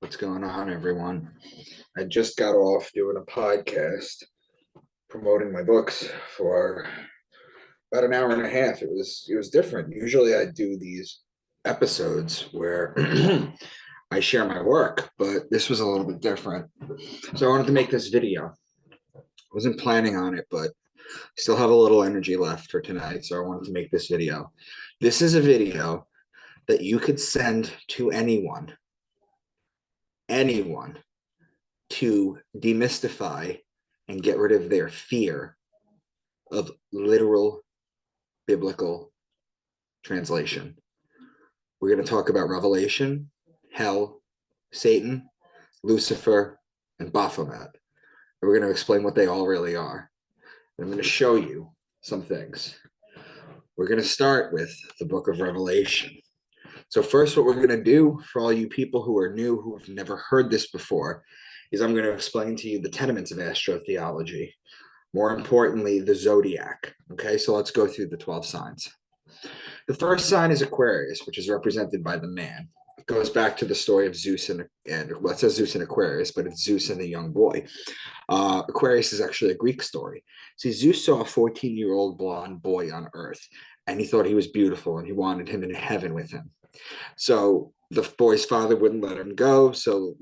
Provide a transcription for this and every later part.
What's going on, everyone? I just got off doing a podcast promoting my books for about an hour and a half. It was different. Usually I do these episodes where I share my work, but this was a little bit different. So I wanted to make this video. I wasn't planning on it, but still have a little energy left for tonight, so I wanted to make this video. This is a video that you could send to anyone to demystify and get rid of their fear of literal biblical translation. We're going to talk about Revelation, hell, Satan, Lucifer, and Baphomet. And we're going to explain what they all really are. And I'm going to show you some things. We're going to start with the book of Revelation. So first, what we're going to do for all you people who are new, who have never heard this before, is I'm going to explain to you the tenements of astrotheology. More importantly, the zodiac. Okay, so let's go through the 12 signs. The first sign is Aquarius, which is represented by the man. It goes back to the story of Zeus and well, it says Zeus and Aquarius, but it's Zeus and the young boy. Aquarius is actually a Greek story. See, Zeus saw a 14-year-old blonde boy on Earth, and he thought he was beautiful, and he wanted him in heaven with him. So the boy's father wouldn't let him go. So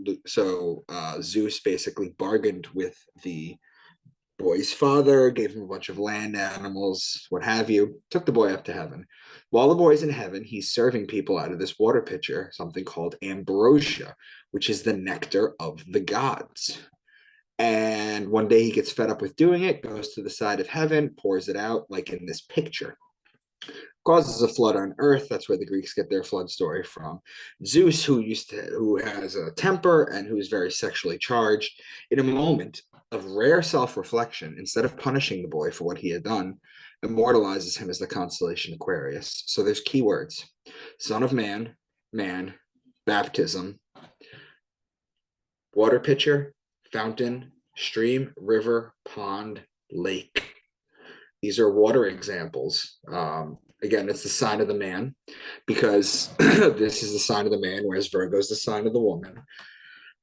Zeus basically bargained with the boy's father, gave him a bunch of land animals, what have you, took the boy up to heaven. While the boy's in heaven, he's serving people out of this water pitcher, something called ambrosia, which is the nectar of the gods. And one day he gets fed up with doing it, goes to the side of heaven, pours it out, like in this picture. Causes a flood on Earth. That's where the Greeks get their flood story from. Zeus, who has a temper and who is very sexually charged, in a moment of rare self-reflection, instead of punishing the boy for what he had done, immortalizes him as the constellation Aquarius. So there's keywords: son of man, man, baptism, water pitcher, fountain, stream, river, pond, lake. These are water examples. Again, it's the sign of the man, because this is the sign of the man, whereas Virgo is the sign of the woman.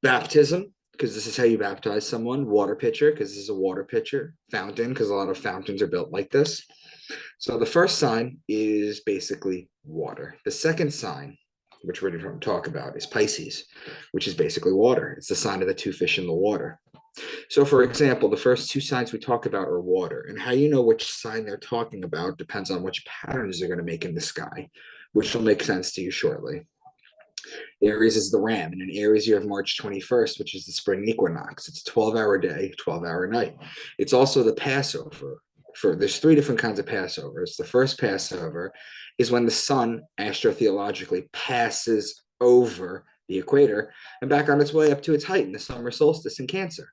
Baptism, because this is how you baptize someone. Water pitcher, because this is a water pitcher. Fountain, because a lot of fountains are built like this. So the first sign is basically water. The second sign, which we're going to talk about, is Pisces, which is basically water. It's the sign of the two fish in the water. So, for example, the first two signs we talk about are water, and how you know which sign they're talking about depends on which patterns they're going to make in the sky, which will make sense to you shortly. Aries is the ram, and in Aries you have March 21st, which is the spring equinox. It's a 12-hour day, 12-hour night. It's also the Passover. There's three different kinds of Passovers. The first Passover is when the sun astrotheologically passes over the equator and back on its way up to its height in the summer solstice in Cancer.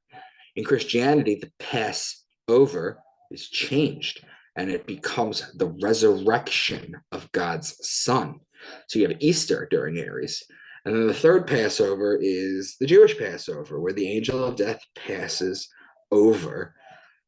In Christianity, the Passover is changed, and it becomes the resurrection of God's Son. So you have Easter during Aries. And then the third Passover is the Jewish Passover, where the angel of death passes over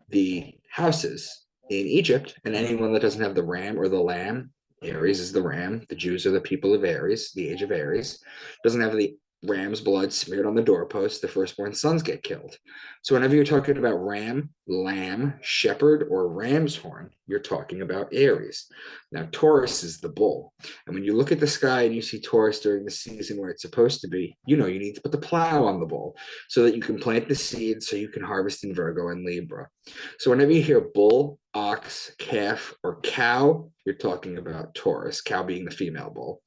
the houses in Egypt, and anyone that doesn't have the ram or the lamb, Aries is the ram, the Jews are the people of Aries, the age of Aries, doesn't have the ram's blood smeared on the doorpost, the firstborn sons get killed. So whenever you're talking about ram, lamb, shepherd, or ram's horn, you're talking about Aries. Now, Taurus is the bull. And when you look at the sky and you see Taurus during the season where it's supposed to be, you know you need to put the plow on the bull so that you can plant the seed so you can harvest in Virgo and Libra. So whenever you hear bull, ox, calf, or cow, you're talking about Taurus, cow being the female bull.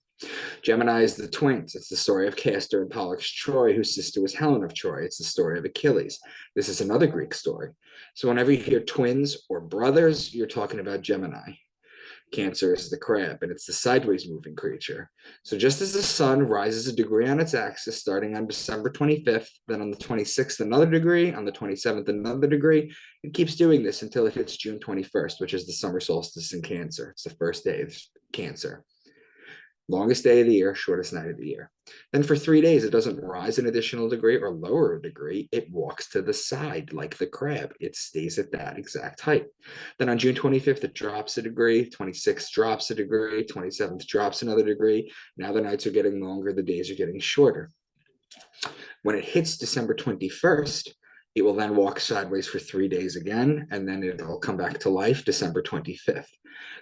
Gemini is the twins. It's the story of Castor and Pollux Troy, whose sister was Helen of Troy. It's the story of Achilles. This is another Greek story. So whenever you hear twins or brothers, you're talking about Gemini. Cancer is the crab, and it's the sideways moving creature. So just as the sun rises a degree on its axis starting on December 25th, then on the 26th another degree, on the 27th another degree, it keeps doing this until it hits June 21st, which is the summer solstice in Cancer. It's the first day of Cancer. Longest day of the year, shortest night of the year. Then for 3 days, it doesn't rise an additional degree or lower a degree. It walks to the side like the crab. It stays at that exact height. Then on June 25th, it drops a degree. 26th drops a degree. 27th drops another degree. Now the nights are getting longer. The days are getting shorter. When it hits December 21st, it will then walk sideways for 3 days again, and then it'll come back to life December 25th.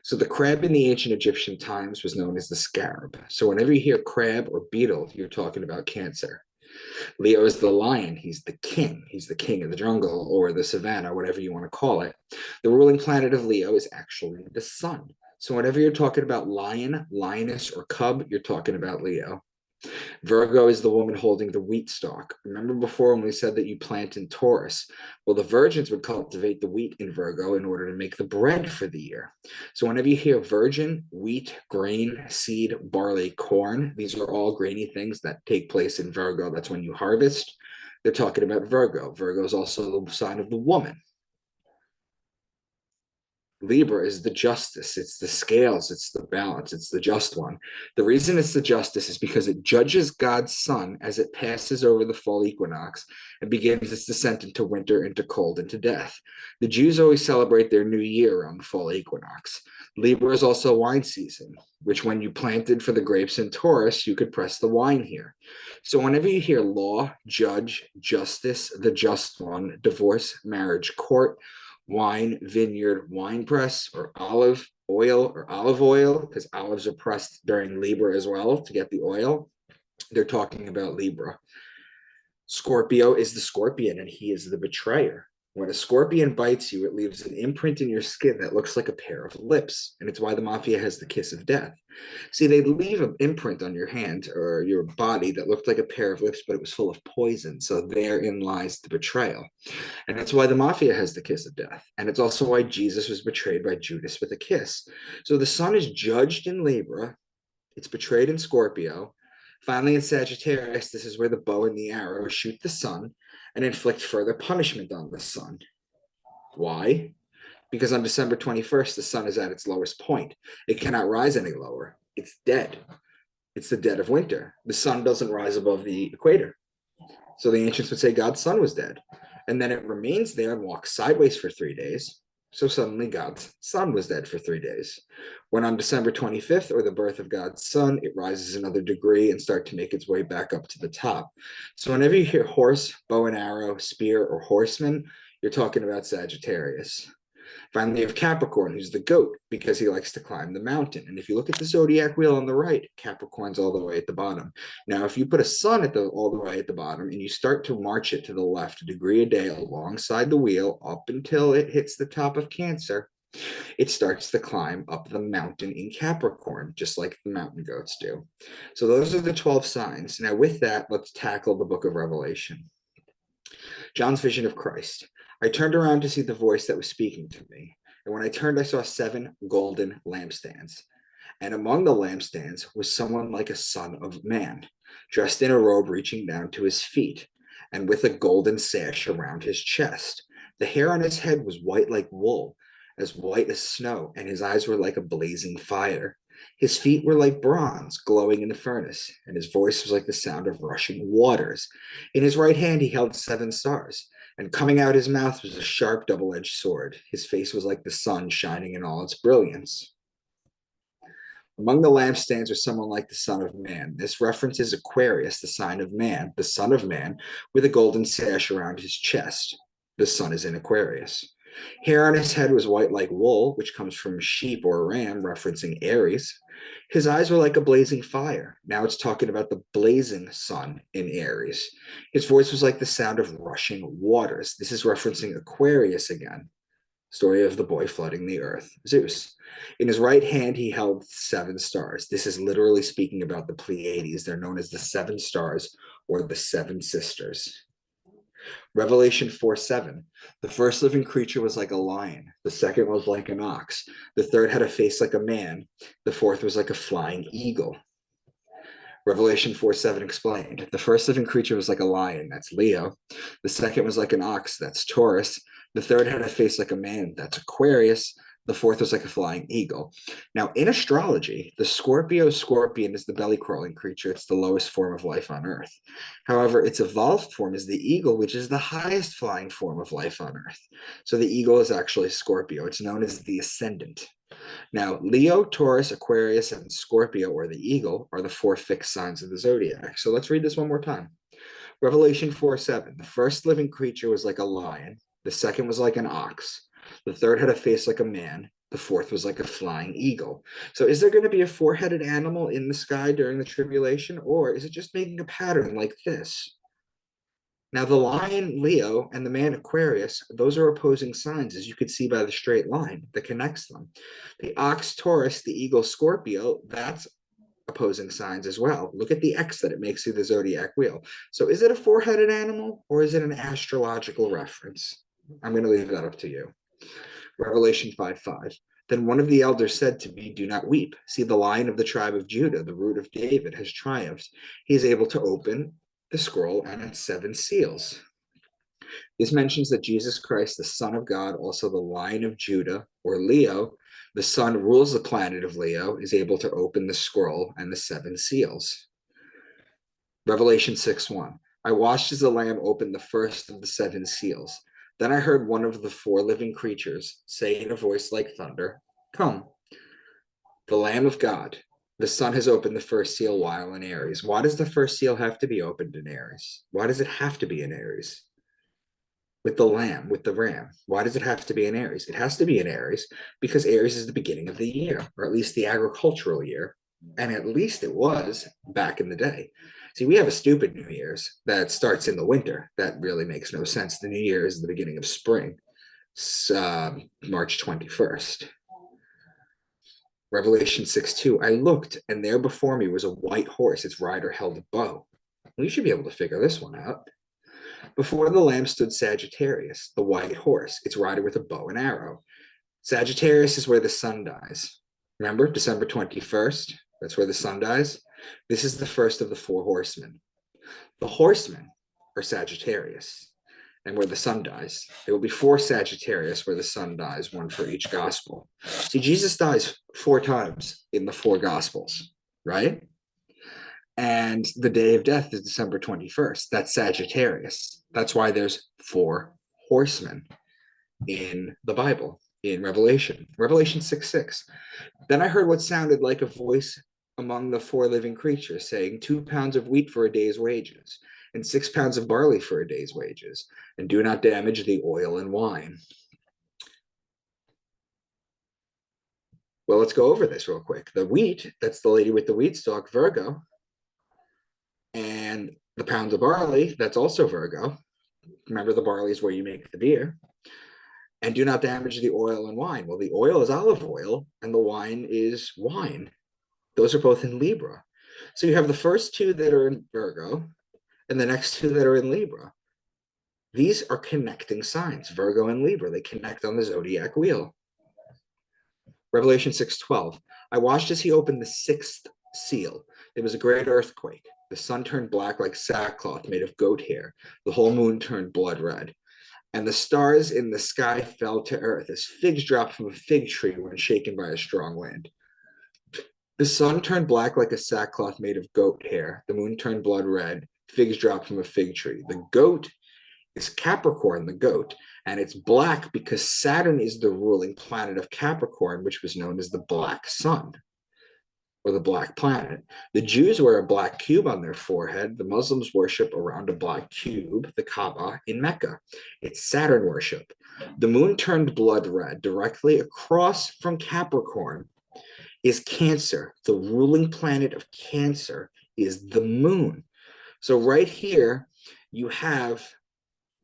So the crab in the ancient Egyptian times was known as the scarab. So whenever you hear crab or beetle, you're talking about Cancer. Leo is the lion. He's the king. He's the king of the jungle or the savannah, whatever you want to call it. The ruling planet of Leo is actually the sun. So whenever you're talking about lion, lioness, or cub, you're talking about Leo. Virgo is the woman holding the wheat stalk. Remember before when we said that you plant in Taurus? Well, the virgins would cultivate the wheat in Virgo in order to make the bread for the year. So whenever you hear virgin, wheat, grain, seed, barley, corn, these are all grainy things that take place in Virgo. That's when you harvest. They're talking about Virgo. Virgo is also the sign of the woman. Libra is the justice, it's the scales, it's the balance, it's the just one. The reason it's the justice is because it judges God's sun as it passes over the fall equinox and begins its descent into winter, into cold, into death. The Jews always celebrate their new year around the fall equinox. Libra is also wine season, which when you planted for the grapes in Taurus, you could press the wine here. So whenever you hear law, judge, justice, the just one, divorce, marriage, court, wine, vineyard, wine press, or olive oil, because olives are pressed during Libra as well to get the oil. They're talking about Libra. Scorpio is the scorpion, and he is the betrayer. When a scorpion bites you, it leaves an imprint in your skin that looks like a pair of lips, and it's why the mafia has the kiss of death. See, they leave an imprint on your hand or your body that looked like a pair of lips, but it was full of poison. So therein lies the betrayal. And that's why the mafia has the kiss of death. And it's also why Jesus was betrayed by Judas with a kiss. So the sun is judged in Libra, it's betrayed in Scorpio. Finally, in Sagittarius, this is where the bow and the arrow shoot the sun and inflict further punishment on the sun. Why? Because on December 21st, the sun is at its lowest point. It cannot rise any lower. It's dead. It's the dead of winter. The sun doesn't rise above the equator. So the ancients would say God's sun was dead. And then it remains there and walks sideways for 3 days. So suddenly God's sun was dead for 3 days. When on December 25th, or the birth of God's sun, it rises another degree and starts to make its way back up to the top. So whenever you hear horse, bow and arrow, spear, or horseman, you're talking about Sagittarius. Finally, you have Capricorn, who's the goat, because he likes to climb the mountain. And if you look at the zodiac wheel on the right, Capricorn's all the way at the bottom. Now, if you put a sun all the way at the bottom and you start to march it to the left a degree a day alongside the wheel up until it hits the top of Cancer, it starts to climb up the mountain in Capricorn, just like the mountain goats do. So those are the 12 signs. Now, with that, let's tackle the book of Revelation. John's vision of Christ. I turned around to see the voice that was speaking to me. And when I turned, I saw 7 golden lampstands. And among the lampstands was someone like a son of man, dressed in a robe reaching down to his feet, and with a golden sash around his chest. The hair on his head was white like wool, as white as snow, and his eyes were like a blazing fire. His feet were like bronze, glowing in the furnace, and his voice was like the sound of rushing waters. In his right hand he held 7 stars, and coming out his mouth was a sharp double-edged sword. His face was like the sun shining in all its brilliance. Among the lampstands was someone like the Son of Man. This references Aquarius, the sign of man, the Son of Man, with a golden sash around his chest. The sun is in Aquarius. Hair on his head was white like wool, which comes from a sheep or a ram, referencing Aries. His eyes were like a blazing fire. Now it's talking about the blazing sun in Aries. His voice was like the sound of rushing waters. This is referencing Aquarius again. Story of the boy flooding the earth, Zeus. In his right hand, he held 7 stars. This is literally speaking about the Pleiades. They're known as the 7 stars or the 7 sisters. Revelation 4:7. The first living creature was like a lion. The second was like an ox. The third had a face like a man. The fourth was like a flying eagle. Revelation 4:7 explained. The first living creature was like a lion. That's Leo. The second was like an ox. That's Taurus. The third had a face like a man. That's Aquarius. The fourth was like a flying eagle. Now, in astrology, the Scorpio scorpion is the belly-crawling creature. It's the lowest form of life on Earth. However, its evolved form is the eagle, which is the highest flying form of life on Earth. So the eagle is actually Scorpio. It's known as the ascendant. Now, Leo, Taurus, Aquarius, and Scorpio, or the eagle, are the 4 fixed signs of the zodiac. So let's read this one more time. Revelation 4:7. The first living creature was like a lion. The second was like an ox. The third had a face like a man. The fourth was like a flying eagle. So is there going to be a four-headed animal in the sky during the tribulation, or is it just making a pattern like this? Now, the lion Leo and the man Aquarius, those are opposing signs, as you can see by the straight line that connects them. The ox Taurus, the eagle Scorpio, that's opposing signs as well. Look at the X that it makes through the zodiac wheel. So is it a four-headed animal or is it an astrological reference? I'm going to leave that up to you. Revelation 5:5. Then one of the elders said to me, do not weep. See, the Lion of the tribe of Judah, the root of David, has triumphed. He is able to open the scroll and its seven seals. This mentions that Jesus Christ, the Son of God, also the Lion of Judah, or Leo, the sun rules the planet of Leo, is able to open the scroll and the seven seals. Revelation 6:1. I watched as the Lamb opened the first of the seven seals. Then I heard one of the four living creatures say in a voice like thunder, come. The Lamb of God. The sun has opened the first seal while in Aries. Why does the first seal have to be opened in Aries? Why does it have to be in Aries? With the lamb, with the ram. Why does it have to be in Aries? It has to be in Aries because Aries is the beginning of the year, or at least the agricultural year. And at least it was back in the day. See, we have a stupid New Year's that starts in the winter. That really makes no sense. The New Year is the beginning of spring, March 21st. Revelation 6:2. I looked, and there before me was a white horse. Its rider held a bow. Well, you should be able to figure this one out. Before the Lamb stood Sagittarius, the white horse, its rider with a bow and arrow. Sagittarius is where the sun dies. Remember, December 21st? That's where the sun dies. This is the first of the four horsemen. The horsemen are Sagittarius, and where the sun dies. There will be four Sagittarius where the sun dies, one for each gospel. See, Jesus dies four times in the four gospels, right? And the day of death is December 21st. That's Sagittarius. That's why there's four horsemen in the Bible, in Revelation. Revelation 6:6. Then I heard what sounded like a voice among the four living creatures saying, 2 pounds of wheat for a day's wages, and 6 pounds of barley for a day's wages, and do not damage the oil and wine. Well, let's go over this real quick. The wheat, that's the lady with the wheat stalk, Virgo. And the pounds of barley, that's also Virgo. Remember, the barley is where you make the beer. And do not damage the oil and wine. Well, the oil is olive oil and the wine is wine. Those are both in Libra. So you have the first two that are in Virgo and the next two that are in Libra. These are connecting signs, Virgo and Libra. They connect on the zodiac wheel. Revelation 6:12. I watched as he opened the sixth seal. There was a great earthquake. The sun turned black like sackcloth made of goat hair. The whole moon turned blood red. And the stars in the sky fell to earth as figs drop from a fig tree when shaken by a strong wind. The sun turned black like a sackcloth made of goat hair. The moon turned blood red. Figs dropped from a fig tree. The goat is Capricorn, the goat, and it's black because Saturn is the ruling planet of Capricorn, which was known as the black sun, or the black planet. The Jews wear a black cube on their forehead. The Muslims worship around a black cube, the Kaaba in Mecca. It's Saturn worship. The moon turned blood red. Directly across from Capricorn is Cancer. The ruling planet of Cancer is the moon. So right here, you have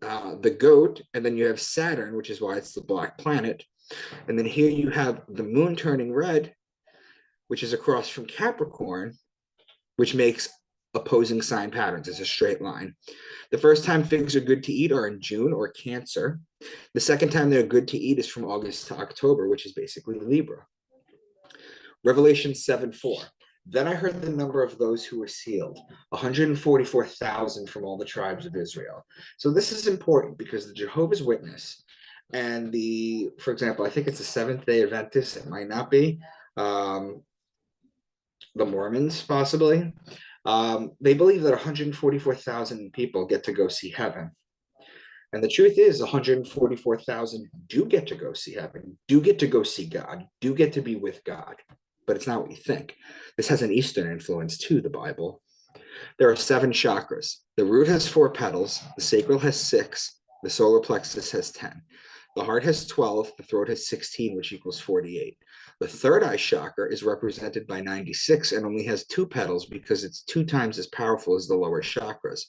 the goat, and then you have Saturn, which is why it's the black planet. And then here you have the moon turning red, which is across from Capricorn, which makes opposing sign patterns. It's a straight line. The first time figs are good to eat are in June or Cancer. The second time they're good to eat is from August to October, which is basically Libra. Revelation 7:4. Then I heard the number of those who were sealed, 144,000 from all the tribes of Israel. So this is important because the Jehovah's Witness and for example, I think it's the Seventh-day Adventists, it might not be, the Mormons possibly, they believe that 144,000 people get to go see heaven. And the truth is 144,000 do get to go see heaven, do get to go see God, do get to be with God. But it's not what you think. This has an Eastern influence to the Bible. There are 7 chakras. The root has 4 petals, the sacral has 6, the solar plexus has 10. The heart has 12, the throat has 16, which equals 48. The third eye chakra is represented by 96 and only has 2 petals because it's 2 times as powerful as the lower chakras.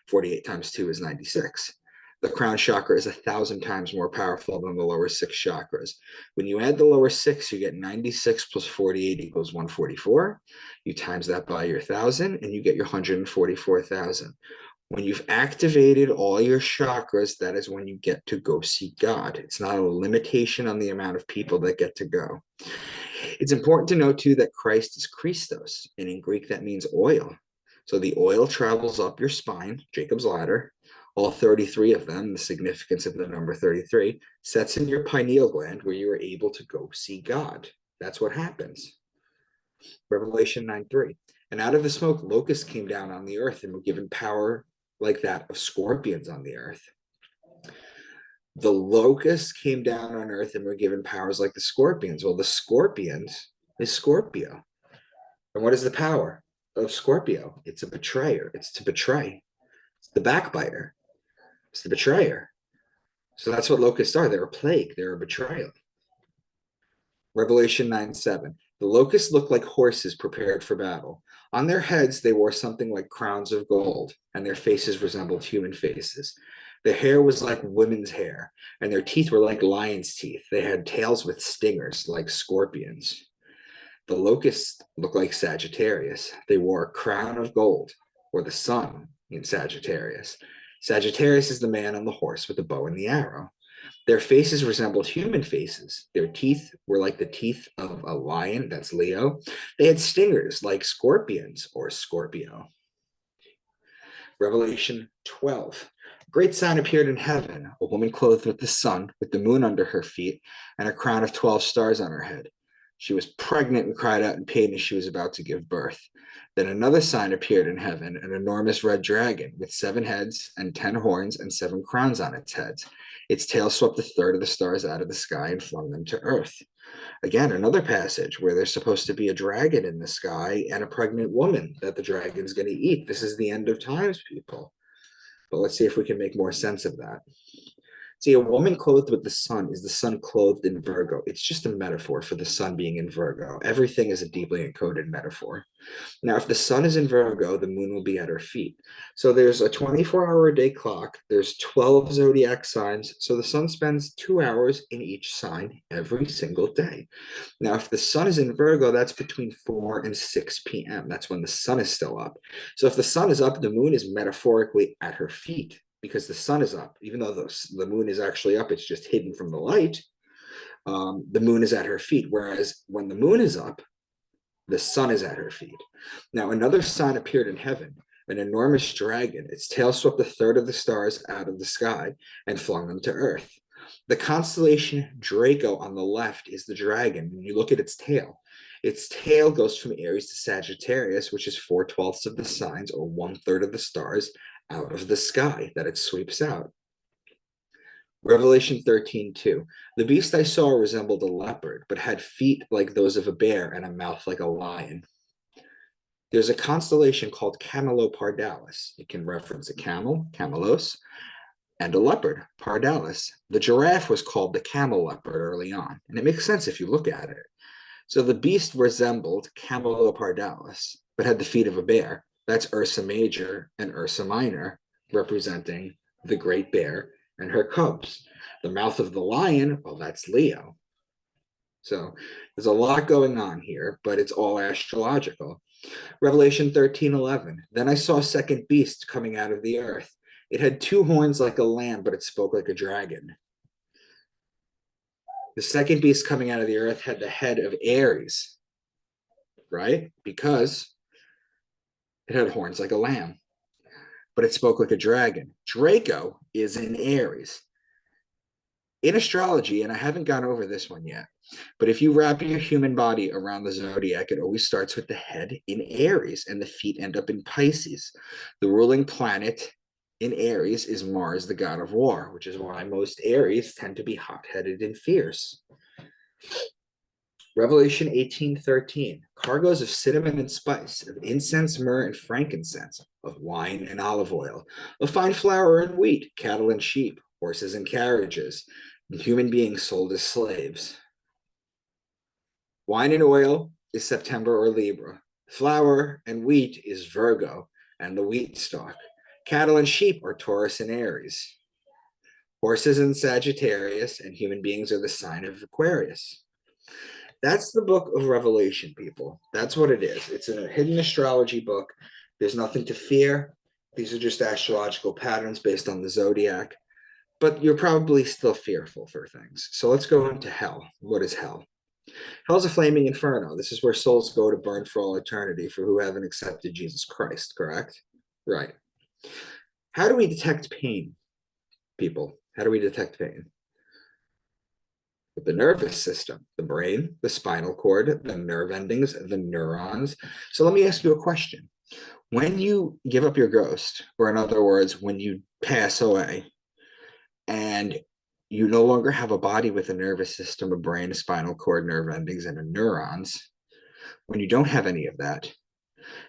48 times 2 is 96. The crown chakra is 1,000 times more powerful than the lower 6 chakras. When you add the lower 6, you get 96 plus 48 equals 144. You times that by your 1,000 and you get your 144,000. When you've activated all your chakras, that is when you get to go see God. It's not a limitation on the amount of people that get to go. It's important to note too that Christ is Christos, and in Greek that means oil. So the oil travels up your spine, Jacob's ladder, all 33 of them, the significance of the number 33, sets in your pineal gland where you are able to go see God. That's what happens. Revelation 9:3. And out of the smoke, locusts came down on the earth and were given power like that of scorpions on the earth. The locusts came down on earth and were given powers like the scorpions. Well, the scorpions is Scorpio. And what is the power of Scorpio? It's a betrayer. It's to betray. It's the backbiter. It's the betrayer. So that's what locusts are. They're a plague. They're a betrayal. Revelation 9:7. The locusts looked like horses prepared for battle. On their heads, they wore something like crowns of gold, and their faces resembled human faces. Their hair was like women's hair, and their teeth were like lions' teeth. They had tails with stingers, like scorpions. The locusts looked like Sagittarius. They wore a crown of gold, or the sun in Sagittarius. Sagittarius is the man on the horse with the bow and the arrow. Their faces resembled human faces. Their teeth were like the teeth of a lion, that's Leo. They had stingers like scorpions or Scorpio. Revelation 12. A great sign appeared in heaven, a woman clothed with the sun, with the moon under her feet, and a crown of 12 stars on her head. She was pregnant and cried out in pain as she was about to give birth. Then another sign appeared in heaven, an enormous red dragon with 7 heads and 10 horns and 7 crowns on its heads. Its tail swept a third of the stars out of the sky and flung them to earth. Again, another passage where there's supposed to be a dragon in the sky and a pregnant woman that the dragon's going to eat. This is the end of times, people. But let's see if we can make more sense of that. See, a woman clothed with the sun is the sun clothed in Virgo. It's just a metaphor for the sun being in Virgo. Everything is a deeply encoded metaphor. Now, if the sun is in Virgo, the moon will be at her feet. So there's a 24-hour-a-day clock. There's 12 zodiac signs. So the sun spends 2 hours in each sign every single day. Now, if the sun is in Virgo, that's between 4 and 6 p.m. That's when the sun is still up. So if the sun is up, the moon is metaphorically at her feet, because the sun is up. Even though the moon is actually up, it's just hidden from the light. The moon is at her feet. Whereas when the moon is up, the sun is at her feet. Now, another sign appeared in heaven, an enormous dragon. Its tail swept a third of the stars out of the sky and flung them to earth. The constellation Draco on the left is the dragon. When you look at its tail goes from Aries to Sagittarius, which is 4/12 of the signs, or 1/3 of the stars, out of the sky that it sweeps out. Revelation 13:2. The beast I saw resembled a leopard, but had feet like those of a bear and a mouth like a lion. There's a constellation called Camelopardalis. It can reference a camel, Camelos, and a leopard, Pardalis. The giraffe was called the camel leopard early on, and it makes sense if you look at it. So the beast resembled Camelopardalis, but had the feet of a bear. That's Ursa Major and Ursa Minor, representing the great bear and her cubs. The mouth of the lion, well, that's Leo. So there's a lot going on here, but it's all astrological. Revelation 13:11. Then I saw a second beast coming out of the earth. It had 2 horns like a lamb, but it spoke like a dragon. The second beast coming out of the earth had the head of Aries, right? Because it had horns like a lamb, but it spoke like a dragon. Draco is in Aries. In astrology, and I haven't gone over this one yet, but if you wrap your human body around the zodiac, it always starts with the head in Aries and the feet end up in Pisces. The ruling planet in Aries is Mars, the god of war, which is why most Aries tend to be hot-headed and fierce. Revelation 18:13. Cargoes of cinnamon and spice, of incense, myrrh, and frankincense, of wine and olive oil, of fine flour and wheat, cattle and sheep, horses and carriages, and human beings sold as slaves. Wine and oil is September or Libra. Flour and wheat is Virgo and the wheat stalk. Cattle and sheep are Taurus and Aries. Horses and Sagittarius, and human beings are the sign of Aquarius. That's the book of Revelation, people. That's what it is. It's a hidden astrology book. There's nothing to fear. These are just astrological patterns based on the zodiac. But you're probably still fearful for things. So let's go into hell. What is hell? Hell's a flaming inferno. This is where souls go to burn for all eternity for who haven't accepted Jesus Christ, correct? Right. How do we detect pain, people? How do we detect pain? With the nervous system, the brain, the spinal cord, the nerve endings, the neurons. So let me ask you a question. When you give up your ghost, or in other words, when you pass away, and you no longer have a body with a nervous system, a brain, a spinal cord, nerve endings, and neurons, when you don't have any of that,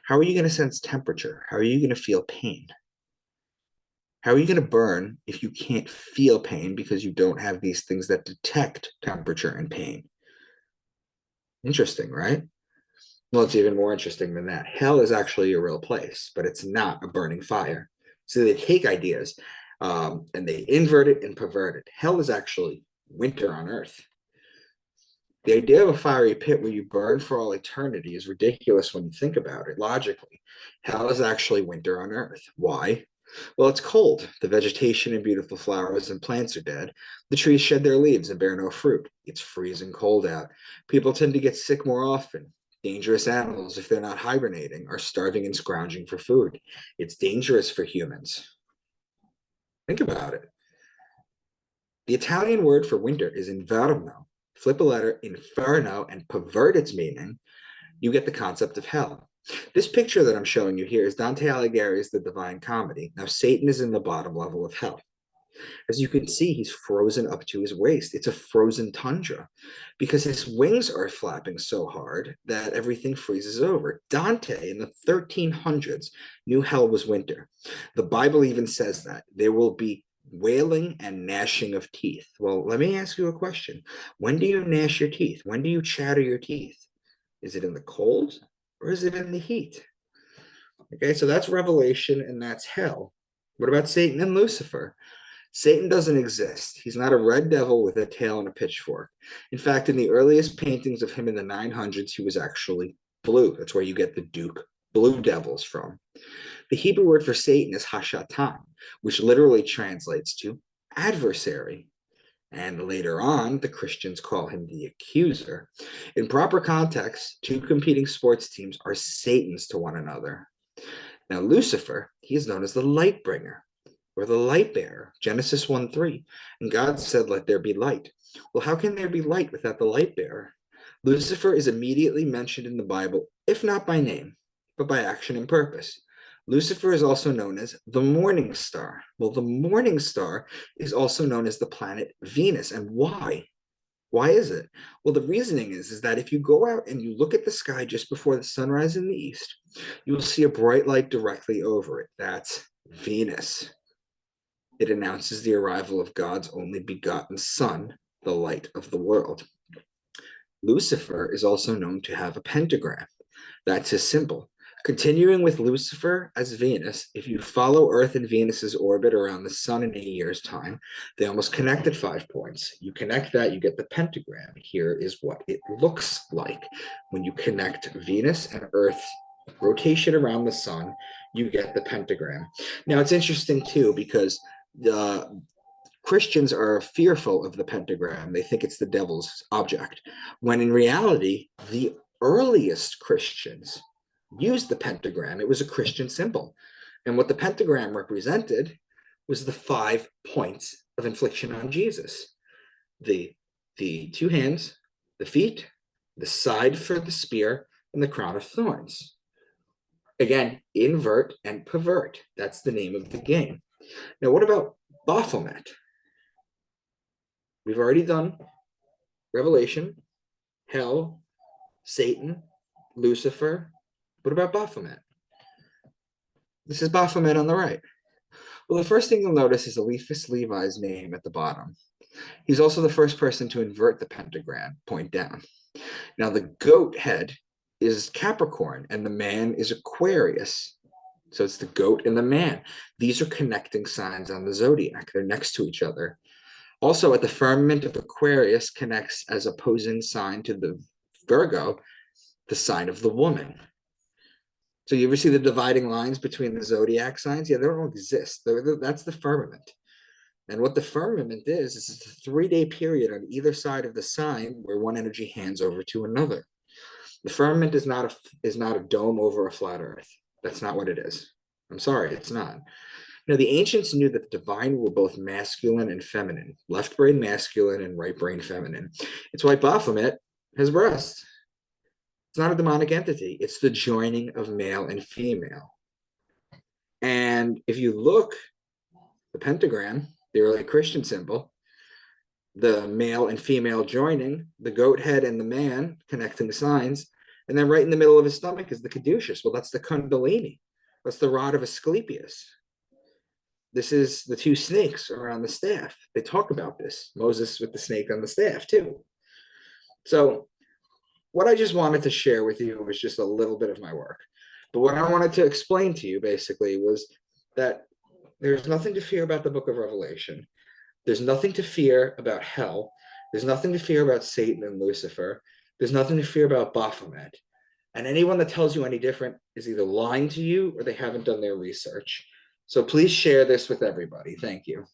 how are you going to sense temperature? How are you going to feel pain? How are you going to burn if you can't feel pain because you don't have these things that detect temperature and pain? Interesting, right? Well, it's even more interesting than that. Hell is actually a real place, but it's not a burning fire. So they take ideas and they invert it and pervert it. Hell is actually winter on Earth. The idea of a fiery pit where you burn for all eternity is ridiculous when you think about it logically. Hell is actually winter on Earth. Why? Well, it's cold. The vegetation and beautiful flowers and plants are dead. The trees shed their leaves and bear no fruit. It's freezing cold out. People tend to get sick more often. Dangerous animals, if they're not hibernating, are starving and scrounging for food. It's dangerous for humans. Think about it. The Italian word for winter is inverno. Flip a letter, inferno, and pervert its meaning, you get the concept of hell. This picture that I'm showing you here is Dante Alighieri's The Divine Comedy. Now, Satan is in the bottom level of hell. As you can see, he's frozen up to his waist. It's a frozen tundra because his wings are flapping so hard that everything freezes over. Dante in the 1300s knew hell was winter. The Bible even says that there will be wailing and gnashing of teeth. Well, let me ask you a question. When do you gnash your teeth? When do you chatter your teeth? Is it in the cold or is it in the heat? Okay, so that's Revelation and that's hell. What about Satan and Lucifer? Satan doesn't exist. He's not a red devil with a tail and a pitchfork. In fact, in the earliest paintings of him in the 900s, he was actually blue. That's where you get the Duke blue devils from. The Hebrew word for Satan is Hashatan, which literally translates to adversary. And later on, the Christians call him the accuser. In proper context, two competing sports teams are Satans to one another. Now, Lucifer, he is known as the light bringer or the light bearer, Genesis 1:3. And God said, let there be light. Well, how can there be light without the light bearer? Lucifer is immediately mentioned in the Bible, if not by name, but by action and purpose. Lucifer is also known as the morning star. Well, the morning star is also known as the planet Venus. And why? Why is it? Well, the reasoning is that if you go out and you look at the sky just before the sunrise in the east, you will see a bright light directly over it. That's Venus. It announces the arrival of God's only begotten Son, the light of the world. Lucifer is also known to have a pentagram. That's his symbol. Continuing with Lucifer as Venus, if you follow Earth and Venus's orbit around the sun in a year's time, they almost connect at 5 points. You connect that, you get the pentagram. Here is what it looks like. When you connect Venus and Earth's rotation around the sun, you get the pentagram. Now, it's interesting, too, because Christians are fearful of the pentagram. They think it's the devil's object, when in reality, the earliest Christians used the pentagram. It was a Christian symbol. And what the pentagram represented was the 5 points of infliction on Jesus. The 2 hands, the feet, the side for the spear, and the crown of thorns. Again, invert and pervert. That's the name of the game. Now, what about Baphomet? We've already done Revelation. Hell, Satan, Lucifer. What about Baphomet? This is Baphomet on the right. Well, the first thing you'll notice is Eliphas Levi's name at the bottom. He's also the first person to invert the pentagram, point down. Now, the goat head is Capricorn, and the man is Aquarius. So it's the goat and the man. These are connecting signs on the zodiac. They're next to each other. Also, at the firmament of Aquarius connects as opposing sign to the Virgo, the sign of the woman. So you ever see the dividing lines between the zodiac signs? Yeah, they don't exist. That's the firmament. And what the firmament is it's a 3-day period on either side of the sign where one energy hands over to another. The firmament is not a dome over a flat earth. That's not what it is. I'm sorry, it's not. Now, the ancients knew that the divine were both masculine and feminine, left brain masculine and right brain feminine. It's why Baphomet has breasts. It's not a demonic entity. It's the joining of male and female. And if you look, the pentagram, the early Christian symbol, the male and female joining, the goat head and the man connecting the signs, and then right in the middle of his stomach is the caduceus. Well, that's the kundalini. That's the rod of Asclepius. This is the 2 snakes around the staff. They talk about this. Moses with the snake on the staff too. So what I just wanted to share with you was just a little bit of my work. But what I wanted to explain to you basically was that there's nothing to fear about the book of Revelation. There's nothing to fear about hell. There's nothing to fear about Satan and Lucifer. There's nothing to fear about Baphomet. And anyone that tells you any different is either lying to you or they haven't done their research. So please share this with everybody. Thank you.